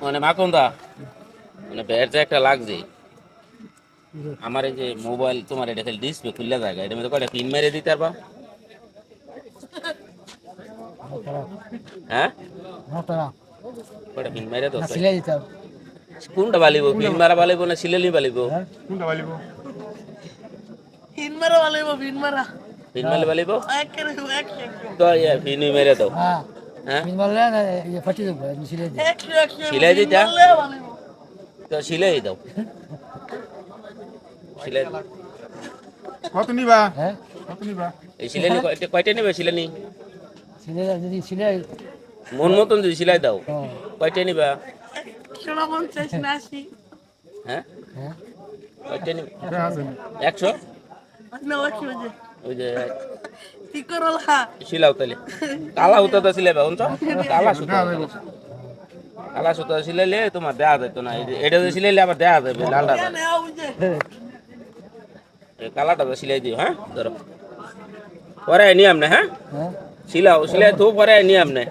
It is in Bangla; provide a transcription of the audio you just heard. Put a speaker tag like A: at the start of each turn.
A: মানে মাখন দা মানে ব্যাটারি একটা লাগছে আমার এই যে মোবাইল তোমার এটা খালি ডিসপ্লে খুললে জায়গা এটা মধ্যে কয়টা পিন মেরে দিতে পারবা হ্যাঁ কয়টা পিন মেরে দাও কোনটা বালিব পিন মারা বালিব না সিলেলি বালিব
B: কোনটা বালিব
C: পিন মারা বালিব পিন মারা
A: পিন মারলে বালিব
C: এক করে এক
A: তো পিন মেরে দাও হ্যাঁ সিলাই দিতা তো সিলাই দাও সিলাই
B: কত নিবা কত নিবা
A: এই সিলানি কয়টা নেবে সিলানি মন মতন যদি সিলাই দাও কয়টা নিবা
C: শোনা পঞ্চাশ না আশি
A: হ্যাঁ কয়টা নিবে
B: এটা আছে
A: 100
C: না ওকে
A: ওই যে
C: কি করলা
A: সিলাও তাহলে কালা সুতা তো সিলাইবা শুনছো কালা সুতা কালা সুতা সিলাইলে তোমার দেয়া যেত না এটা যদি সিলাইলে আবার দেয়া যাবে লালটা এই কালাটা তো সিলাই দিও হ্যাঁ ধরো পরে নিয়ম না হ্যাঁ সিলাও সিলাই তো পরে নিয়ম না